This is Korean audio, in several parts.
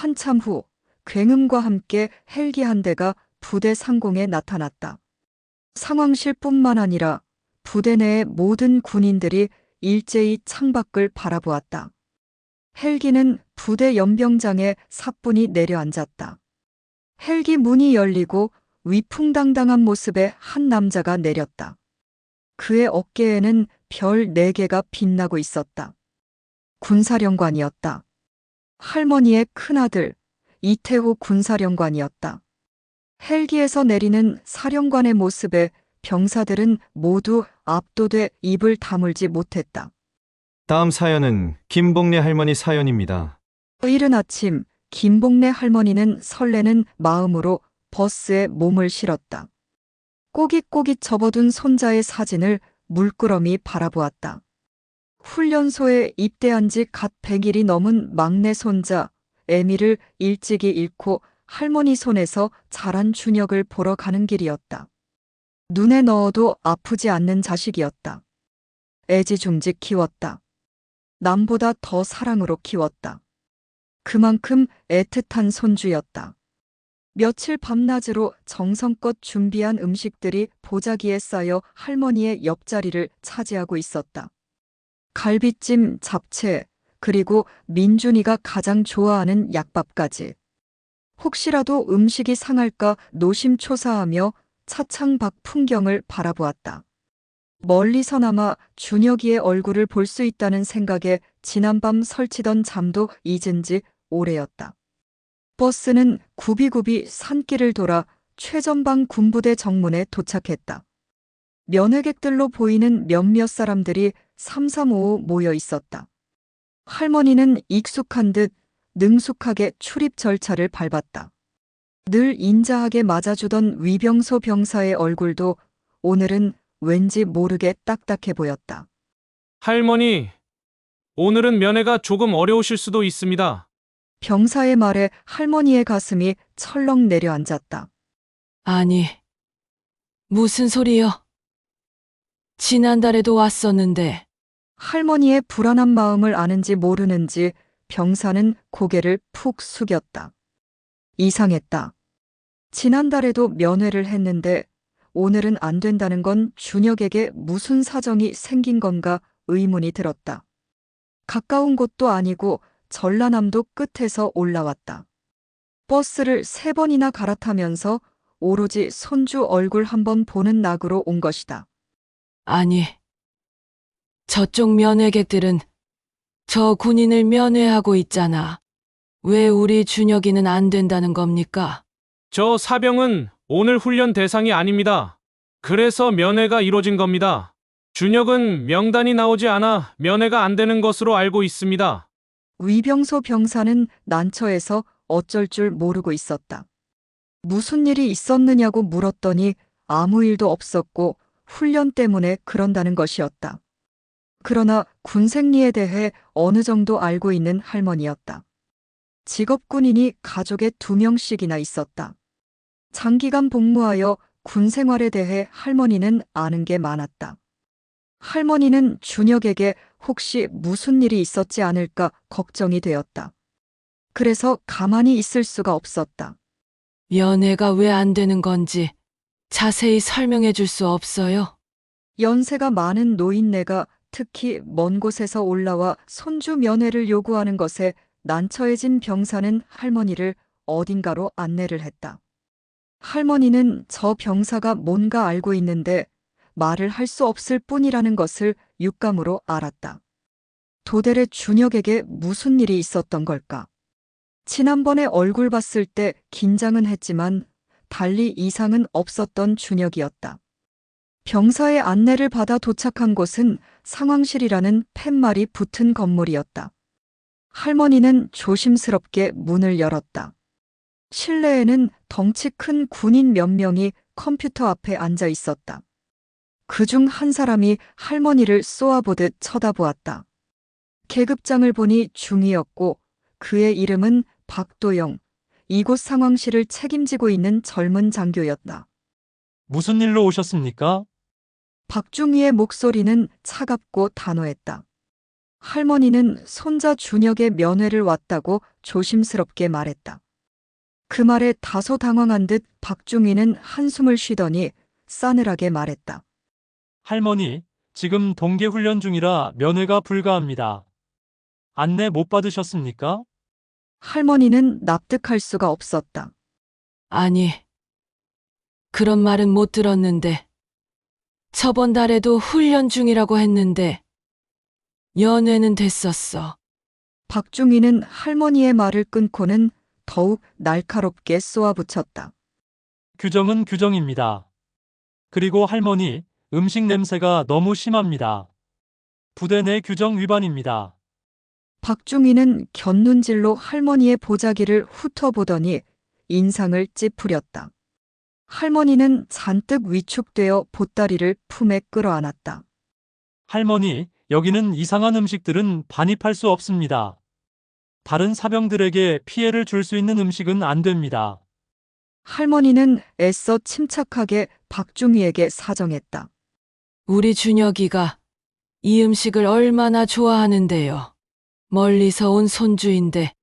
한참 후 굉음과 함께 헬기 한 대가 부대 상공에 나타났다. 상황실뿐만 아니라 부대 내의 모든 군인들이 일제히 창밖을 바라보았다. 헬기는 부대 연병장에 사뿐히 내려앉았다. 헬기 문이 열리고 위풍당당한 모습의 한 남자가 내렸다. 그의 어깨에는 별 4개가 빛나고 있었다. 군사령관이었다. 할머니의 큰아들 이태호 군사령관이었다. 헬기에서 내리는 사령관의 모습에 병사들은 모두 압도돼 입을 다물지 못했다. 다음 사연은 김복래 할머니 사연입니다. 이른 아침 김복래 할머니는 설레는 마음으로 버스에 몸을 실었다. 꼬깃꼬깃 접어둔 손자의 사진을 물끄러미 바라보았다. 훈련소에 입대한 지 갓 100일이 넘은 막내 손자 에미를 일찍이 잃고 할머니 손에서 자란 준혁을 보러 가는 길이었다. 눈에 넣어도 아프지 않는 자식이었다. 애지중지 키웠다. 남보다 더 사랑으로 키웠다. 그만큼 애틋한 손주였다. 며칠 밤낮으로 정성껏 준비한 음식들이 보자기에 쌓여 할머니의 옆자리를 차지하고 있었다. 갈비찜, 잡채, 그리고 민준이가 가장 좋아하는 약밥까지. 혹시라도 음식이 상할까 노심초사하며 차창 밖 풍경을 바라보았다. 멀리서나마 준혁이의 얼굴을 볼 수 있다는 생각에 지난밤 설치던 잠도 잊은 지 오래였다. 버스는 굽이굽이 산길을 돌아 최전방 군부대 정문에 도착했다. 면회객들로 보이는 몇몇 사람들이 삼삼오오 모여 있었다. 할머니는 익숙한 듯 능숙하게 출입 절차를 밟았다. 늘 인자하게 맞아주던 위병소 병사의 얼굴도 오늘은 왠지 모르게 딱딱해 보였다. 할머니, 오늘은 면회가 조금 어려우실 수도 있습니다. 병사의 말에 할머니의 가슴이 철렁 내려앉았다. 아니, 무슨 소리요? 지난달에도 왔었는데. 할머니의 불안한 마음을 아는지 모르는지 병사는 고개를 푹 숙였다. 이상했다. 지난달에도 면회를 했는데 오늘은 안 된다는 건 준혁에게 무슨 사정이 생긴 건가 의문이 들었다. 가까운 곳도 아니고 전라남도 끝에서 올라왔다. 버스를 3번이나 갈아타면서 오로지 손주 얼굴 한번 보는 낙으로 온 것이다. 아니, 저쪽 면회객들은 저 군인을 면회하고 있잖아. 왜 우리 준혁이는 안 된다는 겁니까? 저 사병은 오늘 훈련 대상이 아닙니다. 그래서 면회가 이뤄진 겁니다. 준혁은 명단이 나오지 않아 면회가 안 되는 것으로 알고 있습니다. 위병소 병사는 난처해서 어쩔 줄 모르고 있었다. 무슨 일이 있었느냐고 물었더니 아무 일도 없었고 훈련 때문에 그런다는 것이었다. 그러나 군생리에 대해 어느 정도 알고 있는 할머니였다. 직업군인이 가족에 2명씩이나 있었다. 장기간 복무하여 군 생활에 대해 할머니는 아는 게 많았다. 할머니는 준혁에게 혹시 무슨 일이 있었지 않을까 걱정이 되었다. 그래서 가만히 있을 수가 없었다. 면회가 왜 안 되는 건지 자세히 설명해 줄 수 없어요? 연세가 많은 노인네가 특히 먼 곳에서 올라와 손주 면회를 요구하는 것에 난처해진 병사는 할머니를 어딘가로 안내를 했다. 할머니는 저 병사가 뭔가 알고 있는데 말을 할 수 없을 뿐이라는 것을 육감으로 알았다. 도대체 준혁에게 무슨 일이 있었던 걸까? 지난번에 얼굴 봤을 때 긴장은 했지만 달리 이상은 없었던 준혁이었다. 병사의 안내를 받아 도착한 곳은 상황실이라는 팻말이 붙은 건물이었다. 할머니는 조심스럽게 문을 열었다. 실내에는 덩치 큰 군인 몇 명이 컴퓨터 앞에 앉아 있었다. 그중 한 사람이 할머니를 쏘아보듯 쳐다보았다. 계급장을 보니 중이었고 그의 이름은 박도영, 이곳 상황실을 책임지고 있는 젊은 장교였다. 무슨 일로 오셨습니까? 박중희의 목소리는 차갑고 단호했다. 할머니는 손자 준혁의 면회를 왔다고 조심스럽게 말했다. 그 말에 다소 당황한 듯 박중희는 한숨을 쉬더니 싸늘하게 말했다. 할머니, 지금 동계훈련 중이라 면회가 불가합니다. 안내 못 받으셨습니까? 할머니는 납득할 수가 없었다. 아니, 그런 말은 못 들었는데. 저번 달에도 훈련 중이라고 했는데, 연애는 됐었어. 박중희는 할머니의 말을 끊고는 더욱 날카롭게 쏘아붙였다. 규정은 규정입니다. 그리고 할머니, 음식 냄새가 너무 심합니다. 부대 내 규정 위반입니다. 박중희는 곁눈질로 할머니의 보자기를 훑어보더니 인상을 찌푸렸다. 할머니는 잔뜩 위축되어 보따리를 품에 끌어안았다. 할머니, 여기는 이상한 음식들은 반입할 수 없습니다. 다른 사병들에게 피해를 줄 수 있는 음식은 안 됩니다. 할머니는 애써 침착하게 박중희에게 사정했다. 우리 준혁이가 이 음식을 얼마나 좋아하는데요. 멀리서 온 손주인데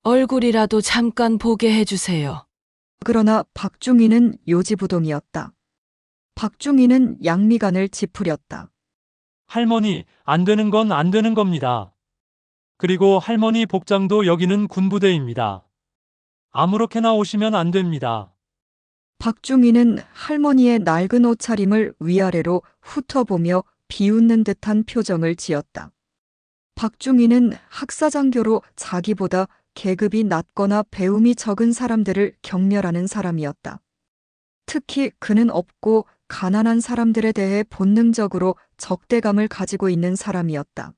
얼굴이라도 잠깐 보게 해주세요. 그러나 박중희는 요지부동이었다. 박중희는 양미간을 짚으렸다. 할머니, 안 되는 건 안 되는 겁니다. 그리고 할머니 복장도 여기는 군부대입니다. 아무렇게나 오시면 안 됩니다. 박중희는 할머니의 낡은 옷차림을 위아래로 훑어보며 비웃는 듯한 표정을 지었다. 박중희는 학사장교로 자기보다 계급이 낮거나 배움이 적은 사람들을 경멸하는 사람이었다. 특히 그는 없고 가난한 사람들에 대해 본능적으로 적대감을 가지고 있는 사람이었다.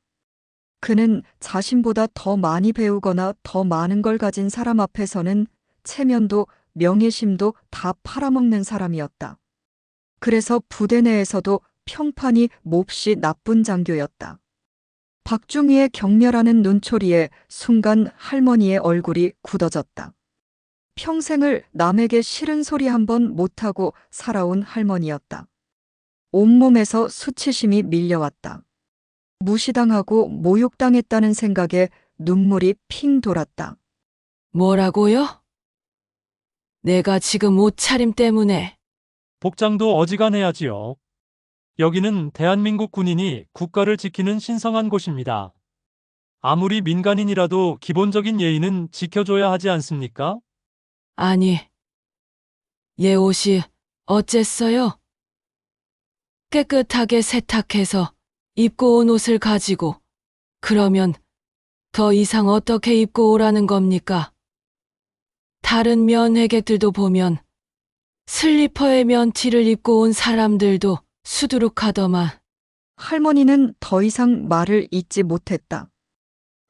그는 자신보다 더 많이 배우거나 더 많은 걸 가진 사람 앞에서는 체면도 명예심도 다 팔아먹는 사람이었다. 그래서 부대 내에서도 평판이 몹시 나쁜 장교였다. 박중희의 경멸하는 눈초리에 순간 할머니의 얼굴이 굳어졌다. 평생을 남에게 싫은 소리 한 번 못하고 살아온 할머니였다. 온몸에서 수치심이 밀려왔다. 무시당하고 모욕당했다는 생각에 눈물이 핑 돌았다. 뭐라고요? 내가 지금 옷차림 때문에 복장도 어지간해야지요. 여기는 대한민국 군인이 국가를 지키는 신성한 곳입니다. 아무리 민간인이라도 기본적인 예의는 지켜줘야 하지 않습니까? 아니, 얘 옷이 어쨌어요? 깨끗하게 세탁해서 입고 온 옷을 가지고 그러면 더 이상 어떻게 입고 오라는 겁니까? 다른 면회객들도 보면 슬리퍼에 면티를 입고 온 사람들도 수두룩하더만. 할머니는 더 이상 말을 잇지 못했다.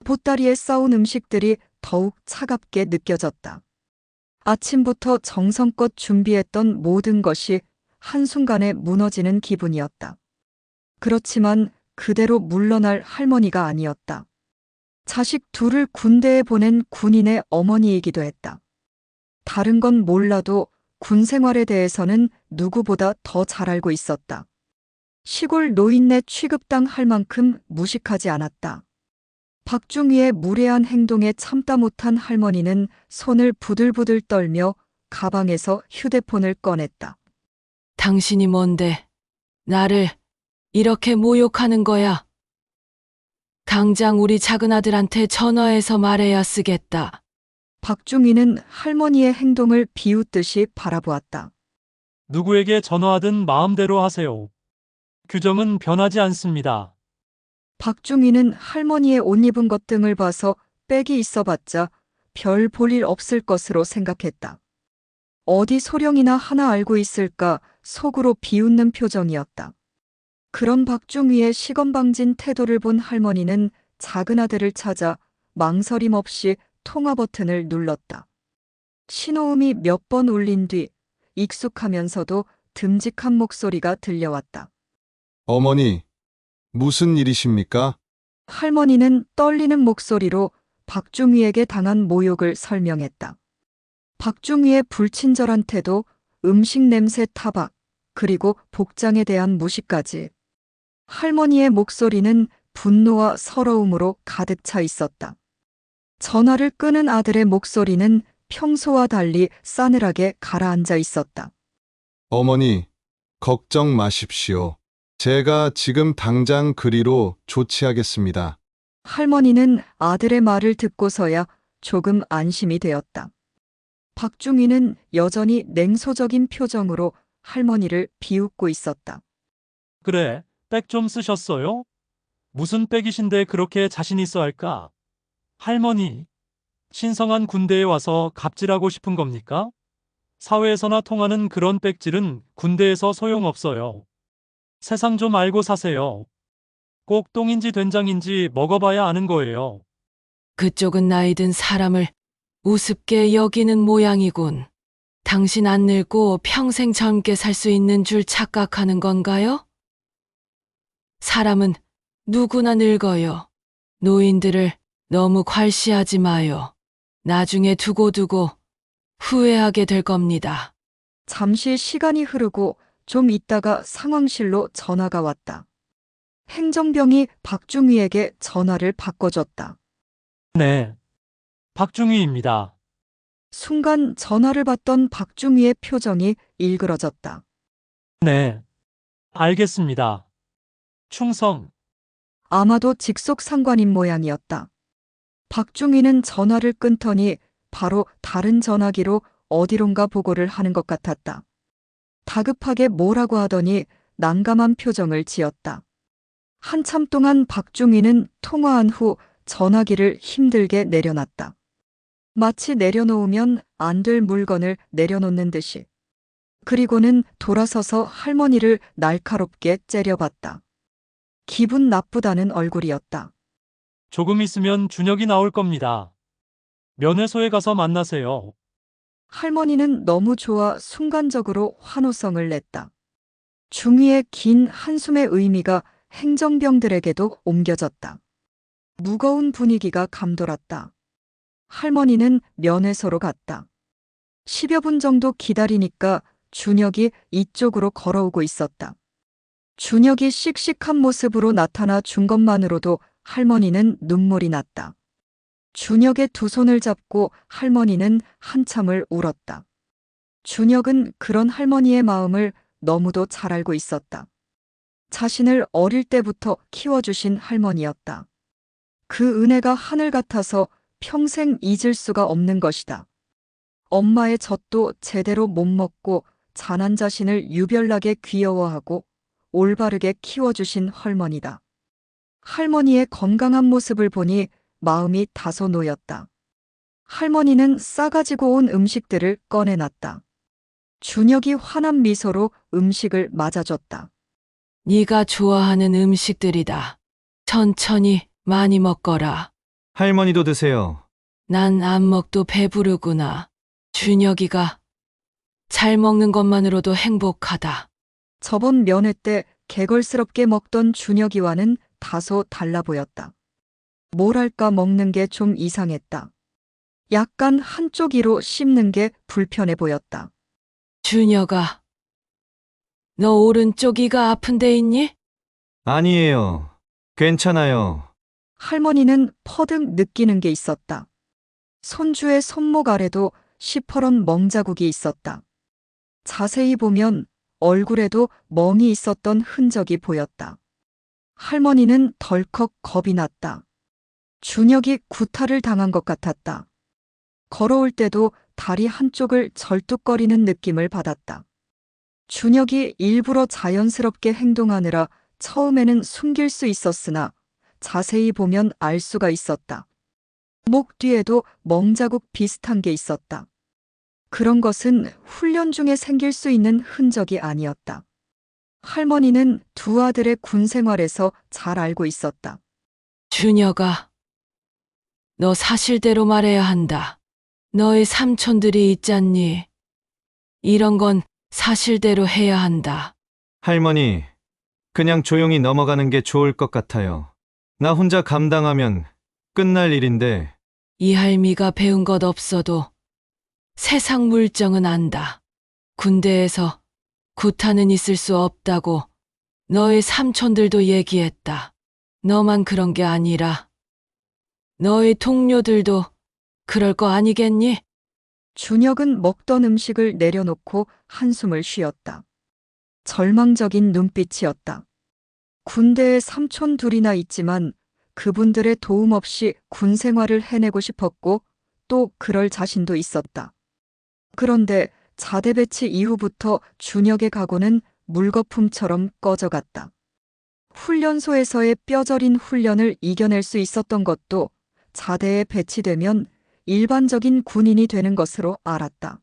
보따리에 싸온 음식들이 더욱 차갑게 느껴졌다. 아침부터 정성껏 준비했던 모든 것이 한순간에 무너지는 기분이었다. 그렇지만 그대로 물러날 할머니가 아니었다. 자식 둘을 군대에 보낸 군인의 어머니이기도 했다. 다른 건 몰라도 군 생활에 대해서는 누구보다 더 잘 알고 있었다. 시골 노인네 취급당 할 만큼 무식하지 않았다. 박중희의 무례한 행동에 참다 못한 할머니는 손을 부들부들 떨며 가방에서 휴대폰을 꺼냈다. 당신이 뭔데 나를 이렇게 모욕하는 거야? 당장 우리 작은아들한테 전화해서 말해야 쓰겠다. 박중희는 할머니의 행동을 비웃듯이 바라보았다. 누구에게 전화하든 마음대로 하세요. 규정은 변하지 않습니다. 박중희는 할머니의 옷 입은 것 등을 봐서 빽이 있어봤자 별 볼 일 없을 것으로 생각했다. 어디 소령이나 하나 알고 있을까 속으로 비웃는 표정이었다. 그런 박중희의 시건방진 태도를 본 할머니는 작은 아들을 찾아 망설임 없이 통화 버튼을 눌렀다. 신호음이 몇 번 울린 뒤 익숙하면서도 듬직한 목소리가 들려왔다. 어머니, 무슨 일이십니까? 할머니는 떨리는 목소리로 박중희에게 당한 모욕을 설명했다. 박중희의 불친절한 태도, 음식 냄새 타박, 그리고 복장에 대한 무시까지. 할머니의 목소리는 분노와 서러움으로 가득 차 있었다. 전화를 끄는 아들의 목소리는 평소와 달리 싸늘하게 가라앉아 있었다. 어머니, 걱정 마십시오. 제가 지금 당장 그리로 조치하겠습니다. 할머니는 아들의 말을 듣고서야 조금 안심이 되었다. 박중희는 여전히 냉소적인 표정으로 할머니를 비웃고 있었다. 그래, 백 좀 쓰셨어요? 무슨 백이신데 그렇게 자신 있어 할까? 할머니, 신성한 군대에 와서 갑질하고 싶은 겁니까? 사회에서나 통하는 그런 백질은 군대에서 소용없어요. 세상 좀 알고 사세요. 꼭 똥인지 된장인지 먹어봐야 아는 거예요. 그쪽은 나이 든 사람을 우습게 여기는 모양이군. 당신 안 늙고 평생 젊게 살 수 있는 줄 착각하는 건가요? 사람은 누구나 늙어요. 노인들을 너무 괄시하지 마요. 나중에 두고두고 후회하게 될 겁니다. 잠시 시간이 흐르고 좀 있다가 상황실로 전화가 왔다. 행정병이 박중희에게 전화를 바꿔줬다. 네. 박중희입니다. 순간 전화를 받던 박중희의 표정이 일그러졌다. 네. 알겠습니다. 충성. 아마도 직속 상관인 모양이었다. 박중희는 전화를 끊더니 바로 다른 전화기로 어디론가 보고를 하는 것 같았다. 다급하게 뭐라고 하더니 난감한 표정을 지었다. 한참 동안 박중희는 통화한 후 전화기를 힘들게 내려놨다. 마치 내려놓으면 안 될 물건을 내려놓는 듯이. 그리고는 돌아서서 할머니를 날카롭게 째려봤다. 기분 나쁘다는 얼굴이었다. 조금 있으면 준혁이 나올 겁니다. 면회소에 가서 만나세요. 할머니는 너무 좋아 순간적으로 환호성을 냈다. 중위의 긴 한숨의 의미가 행정병들에게도 옮겨졌다. 무거운 분위기가 감돌았다. 할머니는 면회소로 갔다. 10여 분 정도 기다리니까 준혁이 이쪽으로 걸어오고 있었다. 준혁이 씩씩한 모습으로 나타나 준 것만으로도 할머니는 눈물이 났다. 준혁의 두 손을 잡고 할머니는 한참을 울었다. 준혁은 그런 할머니의 마음을 너무도 잘 알고 있었다. 자신을 어릴 때부터 키워주신 할머니였다. 그 은혜가 하늘 같아서 평생 잊을 수가 없는 것이다. 엄마의 젖도 제대로 못 먹고 자난 자신을 유별나게 귀여워하고 올바르게 키워주신 할머니다. 할머니의 건강한 모습을 보니 마음이 다소 놓였다. 할머니는 싸가지고 온 음식들을 꺼내놨다. 준혁이 환한 미소로 음식을 맞아줬다. 네가 좋아하는 음식들이다. 천천히 많이 먹거라. 할머니도 드세요. 난 안 먹도 배부르구나. 준혁이가 잘 먹는 것만으로도 행복하다. 저번 면회 때 개걸스럽게 먹던 준혁이와는 다소 달라 보였다. 뭐랄까 먹는 게 좀 이상했다. 약간 한쪽 이로 씹는 게 불편해 보였다. 준혁아, 너 오른쪽 이가 아픈 데 있니? 아니에요. 괜찮아요. 할머니는 퍼득 느끼는 게 있었다. 손주의 손목 아래도 시퍼런 멍자국이 있었다. 자세히 보면 얼굴에도 멍이 있었던 흔적이 보였다. 할머니는 덜컥 겁이 났다. 준혁이 구타를 당한 것 같았다. 걸어올 때도 다리 한쪽을 절뚝거리는 느낌을 받았다. 준혁이 일부러 자연스럽게 행동하느라 처음에는 숨길 수 있었으나 자세히 보면 알 수가 있었다. 목 뒤에도 멍자국 비슷한 게 있었다. 그런 것은 훈련 중에 생길 수 있는 흔적이 아니었다. 할머니는 두 아들의 군 생활에서 잘 알고 있었다. 준혁아, 너 사실대로 말해야 한다. 너의 삼촌들이 있잖니. 이런 건 사실대로 해야 한다. 할머니, 그냥 조용히 넘어가는 게 좋을 것 같아요. 나 혼자 감당하면 끝날 일인데. 이 할미가 배운 것 없어도 세상 물정은 안다. 군대에서 구타는 있을 수 없다고 너의 삼촌들도 얘기했다. 너만 그런 게 아니라 너희 동료들도 그럴 거 아니겠니? 준혁은 먹던 음식을 내려놓고 한숨을 쉬었다. 절망적인 눈빛이었다. 군대에 삼촌 둘이나 있지만 그분들의 도움 없이 군 생활을 해내고 싶었고 또 그럴 자신도 있었다. 그런데 자대 배치 이후부터 준혁의 각오는 물거품처럼 꺼져갔다. 훈련소에서의 뼈저린 훈련을 이겨낼 수 있었던 것도 자대에 배치되면 일반적인 군인이 되는 것으로 알았다.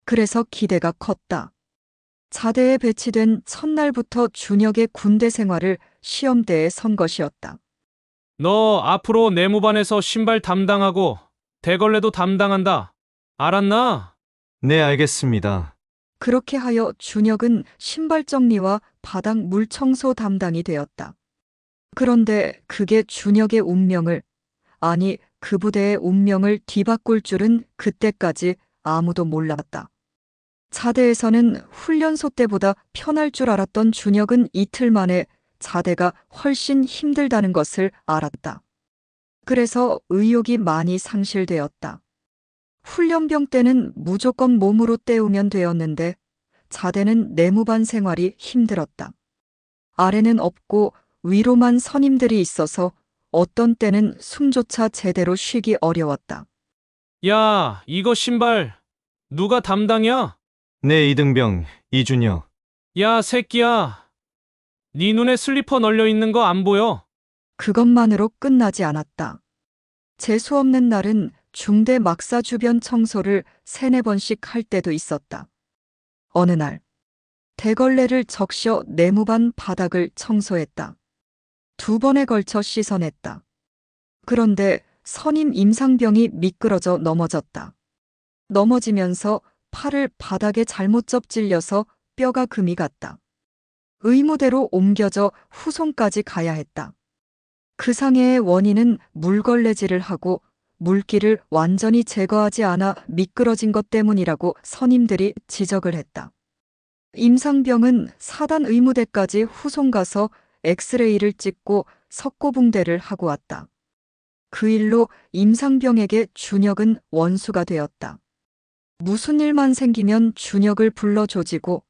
그래서 기대가 컸다. 자대에 배치된 첫날부터 준혁의 군대 생활을 시험대에 선 것이었다. 너 앞으로 내무반에서 신발 담당하고 대걸레도 담당한다. 알았나? 네, 알겠습니다. 그렇게 하여 준혁은 신발 정리와 바닥 물 청소 담당이 되었다. 그런데 그게 준혁의 운명을, 아니 그 부대의 운명을 뒤바꿀 줄은 그때까지 아무도 몰랐다. 자대에서는 훈련소 때보다 편할 줄 알았던 준혁은 이틀 만에 자대가 훨씬 힘들다는 것을 알았다. 그래서 의욕이 많이 상실되었다. 훈련병 때는 무조건 몸으로 때우면 되었는데 자대는 내무반 생활이 힘들었다. 아래는 없고 위로만 선임들이 있어서 어떤 때는 숨조차 제대로 쉬기 어려웠다. 야, 이거 신발 누가 담당이야? 네, 이등병 이준혁. 야, 새끼야. 네 눈에 슬리퍼 널려 있는 거 안 보여? 그것만으로 끝나지 않았다. 재수 없는 날은 중대 막사 주변 청소를 3-4번씩 할 때도 있었다. 어느 날 대걸레를 적셔 내무반 바닥을 청소했다. 2번에 걸쳐 씻어냈다. 그런데 선임 임상병이 미끄러져 넘어졌다. 넘어지면서 팔을 바닥에 잘못 접질려서 뼈가 금이 갔다. 의무대로 옮겨져 후송까지 가야 했다. 그 상해의 원인은 물걸레질을 하고 물기를 완전히 제거하지 않아 미끄러진 것 때문이라고 선임들이 지적을 했다. 임상병은 사단 의무대까지 후송 가서 엑스레이를 찍고 석고붕대를 하고 왔다. 그 일로 임상병에게 준혁은 원수가 되었다. 무슨 일만 생기면 준혁을 불러 조지고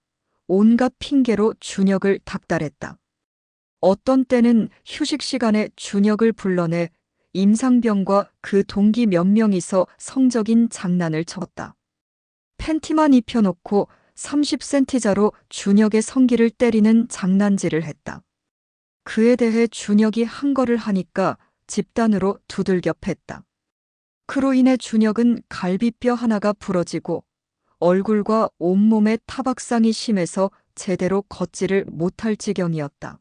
온갖 핑계로 준혁을 닥달했다. 어떤 때는 휴식 시간에 준혁을 불러내 임상병과 그 동기 몇 명이서 성적인 장난을 쳤다. 팬티만 입혀놓고 30cm자로 준혁의 성기를 때리는 장난질을 했다. 그에 대해 준혁이 한 거를 하니까 집단으로 두들겨 팼다. 그로 인해 준혁은 갈비뼈 하나가 부러지고 얼굴과 온몸에 타박상이 심해서 제대로 걷지를 못할 지경이었다.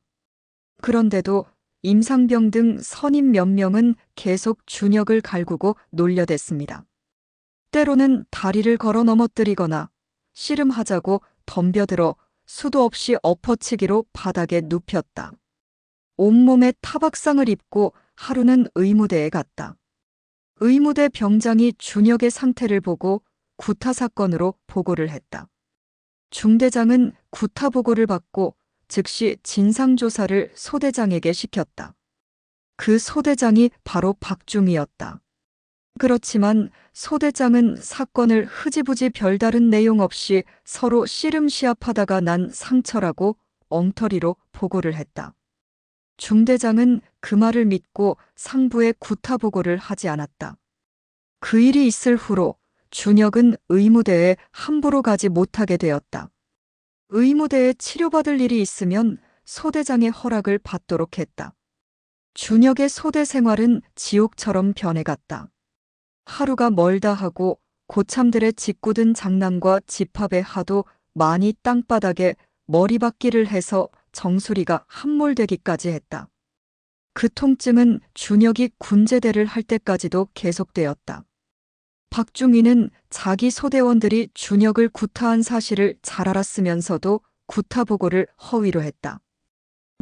그런데도 임상병 등 선임 몇 명은 계속 준혁을 갈구고 놀려댔습니다. 때로는 다리를 걸어 넘어뜨리거나 씨름하자고 덤벼들어 수도 없이 엎어치기로 바닥에 눕혔다. 온몸에 타박상을 입고 하루는 의무대에 갔다. 의무대 병장이 준혁의 상태를 보고 구타 사건으로 보고를 했다. 중대장은 구타 보고를 받고 즉시 진상조사를 소대장에게 시켰다. 그 소대장이 바로 박중이었다. 그렇지만 소대장은 사건을 흐지부지 별다른 내용 없이 서로 씨름시합하다가 난 상처라고 엉터리로 보고를 했다. 중대장은 그 말을 믿고 상부에 구타 보고를 하지 않았다. 그 일이 있을 후로 준혁은 의무대에 함부로 가지 못하게 되었다. 의무대에 치료받을 일이 있으면 소대장의 허락을 받도록 했다. 준혁의 소대 생활은 지옥처럼 변해갔다. 하루가 멀다 하고 고참들의 짓궂은 장난과 집합에 하도 많이 땅바닥에 머리박기를 해서 정수리가 함몰되기까지 했다. 그 통증은 준혁이 군제대를 할 때까지도 계속되었다. 박중희는 자기 소대원들이 준혁을 구타한 사실을 잘 알았으면서도 구타 보고를 허위로 했다.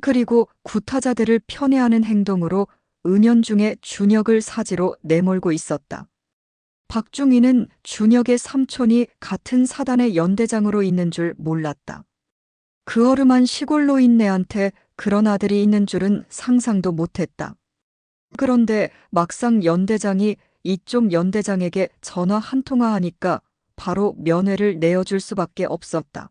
그리고 구타자들을 편애하는 행동으로 은연중에 준혁을 사지로 내몰고 있었다. 박중희는 준혁의 삼촌이 같은 사단의 연대장으로 있는 줄 몰랐다. 그 어름한 시골 노인네한테 그런 아들이 있는 줄은 상상도 못했다. 그런데 막상 연대장이 이쪽 연대장에게 전화 한 통화하니까 바로 면회를 내어줄 수밖에 없었다.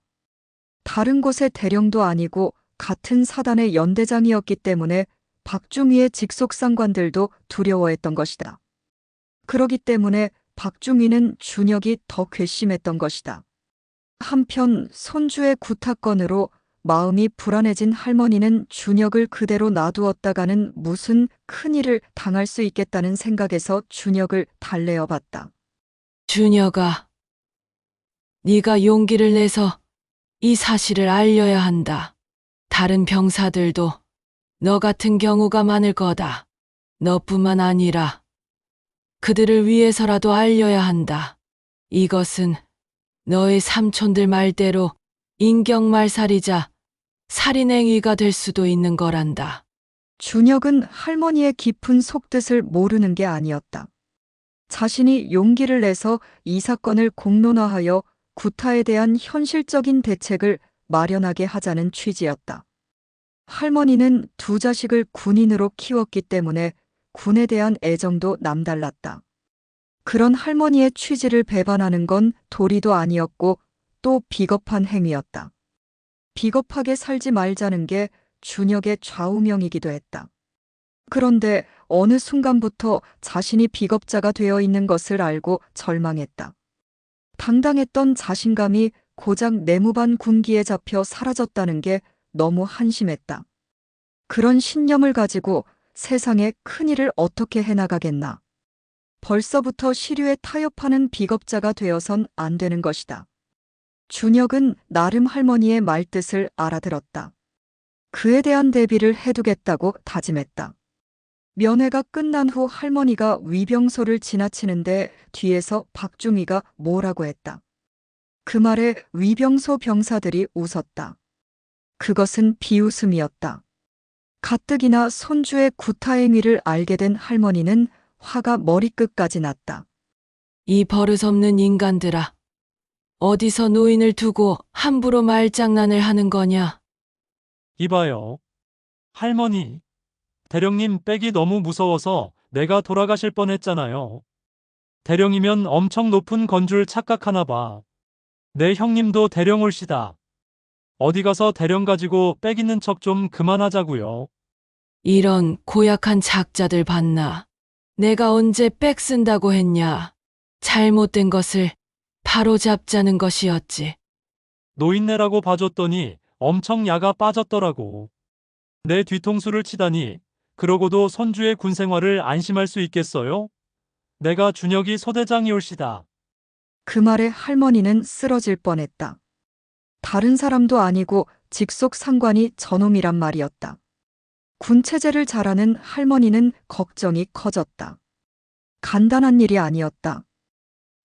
다른 곳의 대령도 아니고 같은 사단의 연대장이었기 때문에 박중희의 직속 상관들도 두려워했던 것이다. 그러기 때문에 박중희는 준혁이 더 괘씸했던 것이다. 한편 손주의 구타건으로 마음이 불안해진 할머니는 준혁을 그대로 놔두었다가는 무슨 큰일을 당할 수 있겠다는 생각에서 준혁을 달래어 봤다. 준혁아, 네가 용기를 내서 이 사실을 알려야 한다. 다른 병사들도 너 같은 경우가 많을 거다. 너뿐만 아니라 그들을 위해서라도 알려야 한다. 이것은 너의 삼촌들 말대로 인격말살이자 살인행위가 될 수도 있는 거란다. 준혁은 할머니의 깊은 속뜻을 모르는 게 아니었다. 자신이 용기를 내서 이 사건을 공론화하여 구타에 대한 현실적인 대책을 마련하게 하자는 취지였다. 할머니는 두 자식을 군인으로 키웠기 때문에 군에 대한 애정도 남달랐다. 그런 할머니의 취지를 배반하는 건 도리도 아니었고 또 비겁한 행위였다. 비겁하게 살지 말자는 게 준혁의 좌우명이기도 했다. 그런데 어느 순간부터 자신이 비겁자가 되어 있는 것을 알고 절망했다. 당당했던 자신감이 고작 내무반 군기에 잡혀 사라졌다는 게 너무 한심했다. 그런 신념을 가지고 세상에 큰일을 어떻게 해나가겠나. 벌써부터 시류에 타협하는 비겁자가 되어선 안 되는 것이다. 준혁은 나름 할머니의 말뜻을 알아들었다. 그에 대한 대비를 해두겠다고 다짐했다. 면회가 끝난 후 할머니가 위병소를 지나치는데 뒤에서 박중희가 뭐라고 했다. 그 말에 위병소 병사들이 웃었다. 그것은 비웃음이었다. 가뜩이나 손주의 구타 행위를 알게 된 할머니는 화가 머리끝까지 났다. 이 버릇없는 인간들아. 어디서 노인을 두고 함부로 말장난을 하는 거냐? 이봐요. 할머니, 대령님 빽이 너무 무서워서 내가 돌아가실 뻔했잖아요. 대령이면 엄청 높은 건 줄 착각하나 봐. 내 형님도 대령올시다. 어디 가서 대령 가지고 빽 있는 척 좀 그만하자고요. 이런 고약한 작자들 봤나? 내가 언제 빽 쓴다고 했냐? 잘못된 것을 바로 잡자는 것이었지. 노인네라고 봐줬더니 엄청 야가 빠졌더라고. 내 뒤통수를 치다니 그러고도 손주의 군 생활을 안심할 수 있겠어요? 내가 준혁이 소대장이 올시다. 그 말에 할머니는 쓰러질 뻔했다. 다른 사람도 아니고 직속 상관이 저놈이란 말이었다. 군체제를 잘하는 할머니는 걱정이 커졌다. 간단한 일이 아니었다.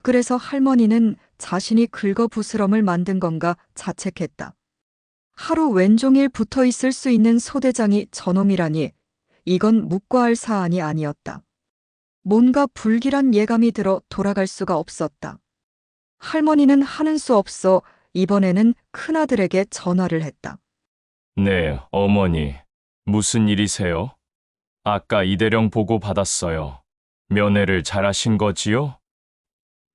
그래서 할머니는 자신이 긁어부스럼을 만든 건가 자책했다. 하루 왼종일 붙어 있을 수 있는 소대장이 저놈이라니 이건 묵과할 사안이 아니었다. 뭔가 불길한 예감이 들어 돌아갈 수가 없었다. 할머니는 하는 수 없어 이번에는 큰아들에게 전화를 했다. 네, 어머니. 무슨 일이세요? 아까 이대령 보고 받았어요. 면회를 잘하신 거지요?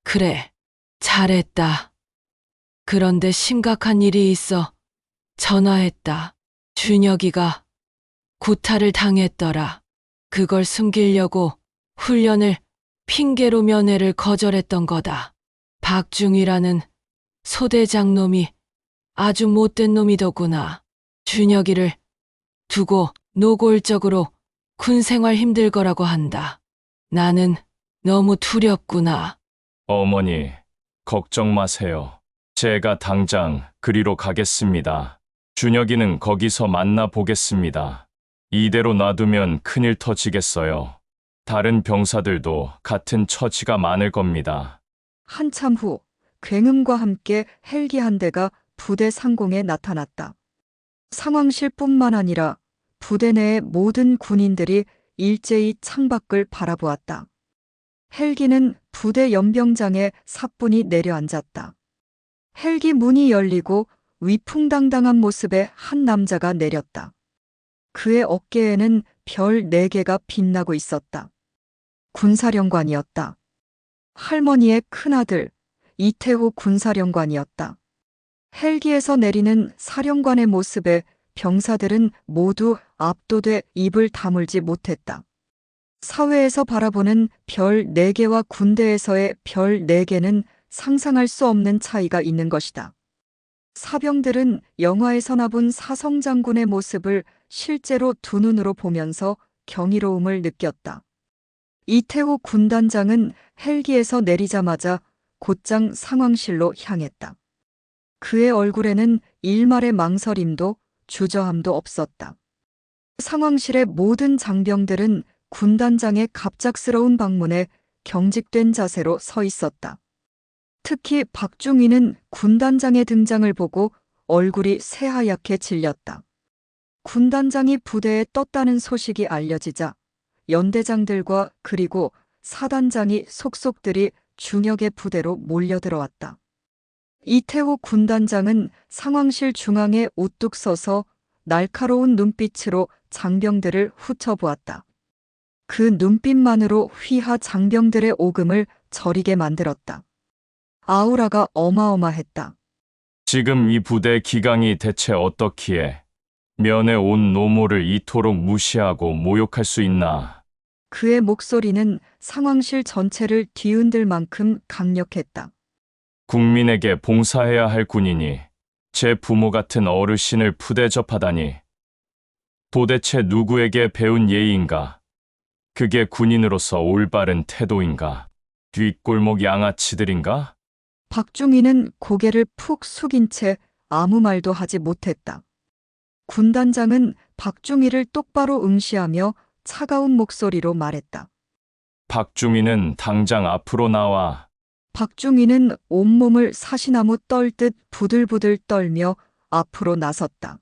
그래, 잘했다. 그런데 심각한 일이 있어 전화했다. 준혁이가 구타를 당했더라. 그걸 숨기려고 훈련을 핑계로 면회를 거절했던 거다. 박중희라는 소대장 놈이 아주 못된 놈이더구나. 준혁이를 두고 노골적으로 군생활 힘들 거라고 한다. 나는 너무 두렵구나. 어머니, 걱정 마세요. 제가 당장 그리로 가겠습니다. 준혁이는 거기서 만나 보겠습니다. 이대로 놔두면 큰일 터지겠어요. 다른 병사들도 같은 처지가 많을 겁니다. 한참 후 굉음과 함께 헬기 한 대가 부대 상공에 나타났다. 상황실뿐만 아니라 부대 내의 모든 군인들이 일제히 창밖을 바라보았다. 헬기는 부대 연병장에 사뿐히 내려앉았다. 헬기 문이 열리고 위풍당당한 모습의 한 남자가 내렸다. 그의 어깨에는 별 4개가 빛나고 있었다. 군사령관이었다. 할머니의 큰아들 이태호 군사령관이었다. 헬기에서 내리는 사령관의 모습에 병사들은 모두 압도돼 입을 다물지 못했다. 사회에서 바라보는 별 4개와 군대에서의 별 4개는 상상할 수 없는 차이가 있는 것이다. 사병들은 영화에서나 본 사성장군의 모습을 실제로 두 눈으로 보면서 경이로움을 느꼈다. 이태호 군단장은 헬기에서 내리자마자 곧장 상황실로 향했다. 그의 얼굴에는 일말의 망설임도 주저함도 없었다. 상황실의 모든 장병들은 군단장의 갑작스러운 방문에 경직된 자세로 서 있었다. 특히 박중희는 군단장의 등장을 보고 얼굴이 새하얗게 질렸다. 군단장이 부대에 떴다는 소식이 알려지자 연대장들과 그리고 사단장이 속속들이 준혁의 부대로 몰려들어왔다. 이태호 군단장은 상황실 중앙에 우뚝 서서 날카로운 눈빛으로 장병들을 훑어보았다. 그 눈빛만으로 휘하 장병들의 오금을 저리게 만들었다. 아우라가 어마어마했다. 지금 이 부대 기강이 대체 어떻기에 면회 온 노모를 이토록 무시하고 모욕할 수 있나? 그의 목소리는 상황실 전체를 뒤흔들 만큼 강력했다. 국민에게 봉사해야 할 군인이 제 부모 같은 어르신을 푸대접하다니. 도대체 누구에게 배운 예의인가? 그게 군인으로서 올바른 태도인가? 뒷골목 양아치들인가? 박중희는 고개를 푹 숙인 채 아무 말도 하지 못했다. 군단장은 박중희를 똑바로 응시하며 차가운 목소리로 말했다. 박중희는 당장 앞으로 나와. 박중희는 온몸을 사시나무 떨듯 부들부들 떨며 앞으로 나섰다.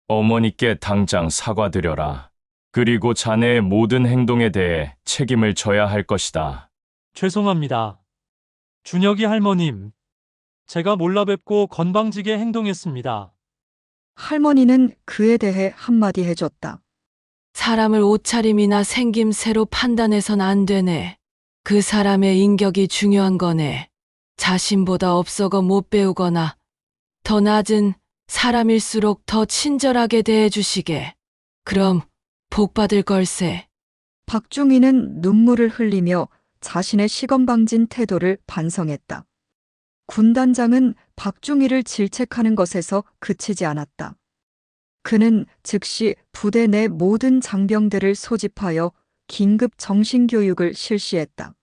어머니께 당장 사과드려라. 그리고 자네의 모든 행동에 대해 책임을 져야 할 것이다. 죄송합니다. 준혁이 할머님, 제가 몰라뵙고 건방지게 행동했습니다. 할머니는 그에 대해 한마디 해줬다. 사람을 옷차림이나 생김새로 판단해선 안 되네. 그 사람의 인격이 중요한 거네. 자신보다 없어거 못 배우거나 더 낮은 사람일수록 더 친절하게 대해주시게. 그럼 복 받을 걸세. 박중희는 눈물을 흘리며 자신의 시건방진 태도를 반성했다. 군단장은 박중희를 질책하는 것에서 그치지 않았다. 그는 즉시 부대 내 모든 장병들을 소집하여 긴급 정신교육을 실시했다.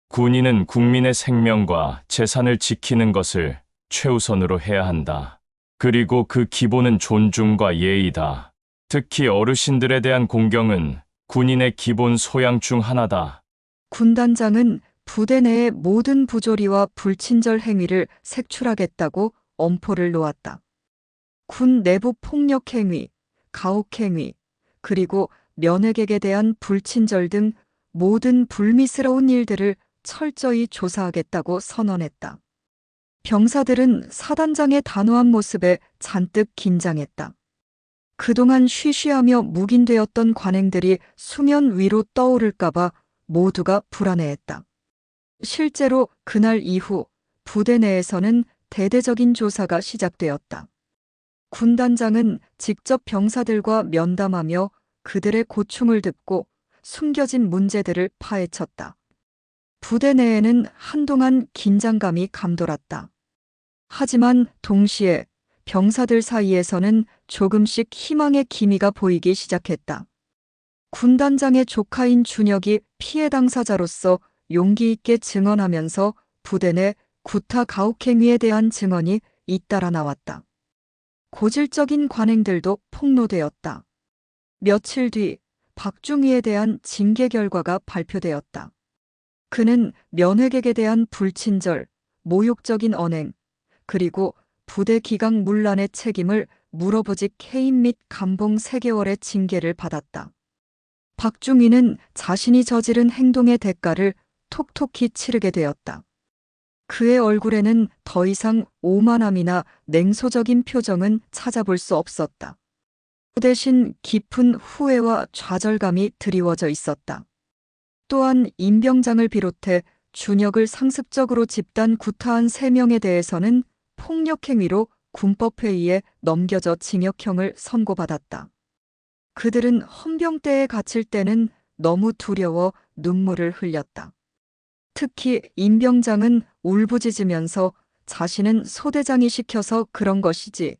군인은 국민의 생명과 재산을 지키는 것을 최우선으로 해야 한다. 그리고 그 기본은 존중과 예의다. 특히 어르신들에 대한 공경은 군인의 기본 소양 중 하나다. 군단장은 부대 내의 모든 부조리와 불친절 행위를 색출하겠다고 엄포를 놓았다. 군 내부 폭력 행위, 가혹 행위, 그리고 면회객에 대한 불친절 등 모든 불미스러운 일들을 철저히 조사하겠다고 선언했다. 병사들은 사단장의 단호한 모습에 잔뜩 긴장했다. 그동안 쉬쉬하며 묵인되었던 관행들이 수면 위로 떠오를까봐 모두가 불안해했다. 실제로 그날 이후 부대 내에서는 대대적인 조사가 시작되었다. 군단장은 직접 병사들과 면담하며 그들의 고충을 듣고 숨겨진 문제들을 파헤쳤다. 부대 내에는 한동안 긴장감이 감돌았다. 하지만 동시에 병사들 사이에서는 조금씩 희망의 기미가 보이기 시작했다. 군단장의 조카인 준혁이 피해 당사자로서 용기 있게 증언하면서 부대 내 구타 가혹행위에 대한 증언이 잇따라 나왔다. 고질적인 관행들도 폭로되었다. 며칠 뒤 박중희에 대한 징계 결과가 발표되었다. 그는 면회객에 대한 불친절, 모욕적인 언행, 그리고 부대 기강 문란의 책임을 물어보직 해임 및 감봉 3개월의 징계를 받았다. 박중희는 자신이 저지른 행동의 대가를 톡톡히 치르게 되었다. 그의 얼굴에는 더 이상 오만함이나 냉소적인 표정은 찾아볼 수 없었다. 그 대신 깊은 후회와 좌절감이 드리워져 있었다. 또한 임병장을 비롯해 준혁을 상습적으로 집단 구타한 3명에 대해서는 폭력행위로 군법회의에 넘겨져 징역형을 선고받았다. 그들은 헌병대에 갇힐 때는 너무 두려워 눈물을 흘렸다. 특히 임병장은 울부짖으면서 자신은 소대장이 시켜서 그런 것이지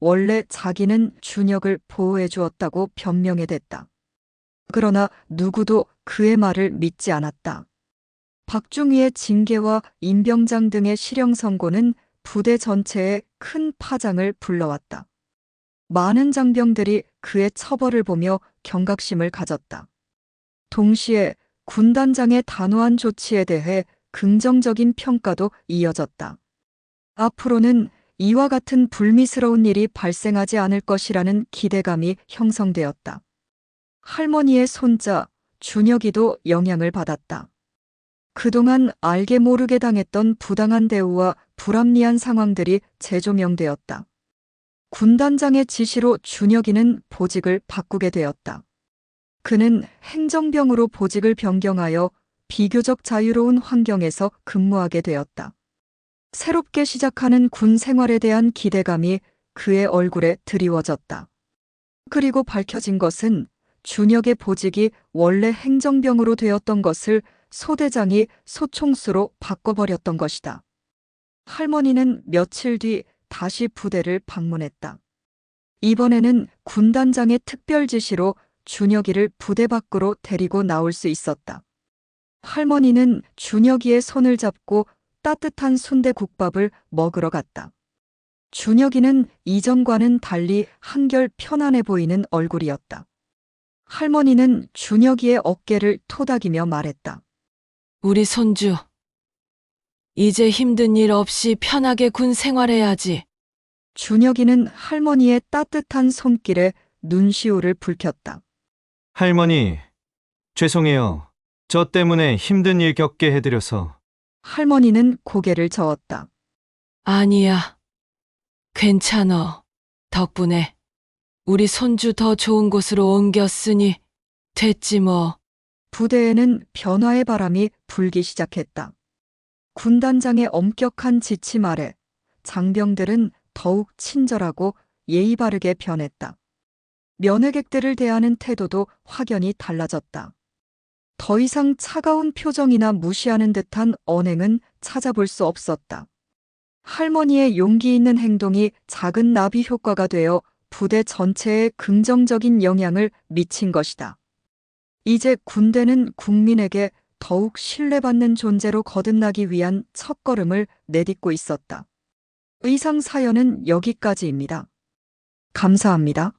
원래 자기는 준혁을 보호해 주었다고 변명해댔다. 그러나 누구도 그의 말을 믿지 않았다. 박중희의 징계와 임병장 등의 실형 선고는 부대 전체에 큰 파장을 불러왔다. 많은 장병들이 그의 처벌을 보며 경각심을 가졌다. 동시에 군단장의 단호한 조치에 대해 긍정적인 평가도 이어졌다. 앞으로는 이와 같은 불미스러운 일이 발생하지 않을 것이라는 기대감이 형성되었다. 할머니의 손자 준혁이도 영향을 받았다. 그동안 알게 모르게 당했던 부당한 대우와 불합리한 상황들이 재조명되었다. 군단장의 지시로 준혁이는 보직을 바꾸게 되었다. 그는 행정병으로 보직을 변경하여 비교적 자유로운 환경에서 근무하게 되었다. 새롭게 시작하는 군 생활에 대한 기대감이 그의 얼굴에 드리워졌다. 그리고 밝혀진 것은 준혁의 보직이 원래 행정병으로 되었던 것을 소대장이 소총수로 바꿔버렸던 것이다. 할머니는 며칠 뒤 다시 부대를 방문했다. 이번에는 군단장의 특별 지시로 준혁이를 부대 밖으로 데리고 나올 수 있었다. 할머니는 준혁이의 손을 잡고 따뜻한 순대국밥을 먹으러 갔다. 준혁이는 이전과는 달리 한결 편안해 보이는 얼굴이었다. 할머니는 준혁이의 어깨를 토닥이며 말했다. 우리 손주. 이제 힘든 일 없이 편하게 군 생활해야지. 준혁이는 할머니의 따뜻한 손길에 눈시울을 붉혔다. 할머니, 죄송해요. 저 때문에 힘든 일 겪게 해드려서. 할머니는 고개를 저었다. 아니야. 괜찮어. 덕분에 우리 손주 더 좋은 곳으로 옮겼으니 됐지 뭐. 부대에는 변화의 바람이 불기 시작했다. 군단장의 엄격한 지침 아래 장병들은 더욱 친절하고 예의 바르게 변했다. 면회객들을 대하는 태도도 확연히 달라졌다. 더 이상 차가운 표정이나 무시하는 듯한 언행은 찾아볼 수 없었다. 할머니의 용기 있는 행동이 작은 나비 효과가 되어 부대 전체에 긍정적인 영향을 미친 것이다. 이제 군대는 국민에게 더욱 신뢰받는 존재로 거듭나기 위한 첫걸음을 내딛고 있었다. 의상 사연은 여기까지입니다. 감사합니다.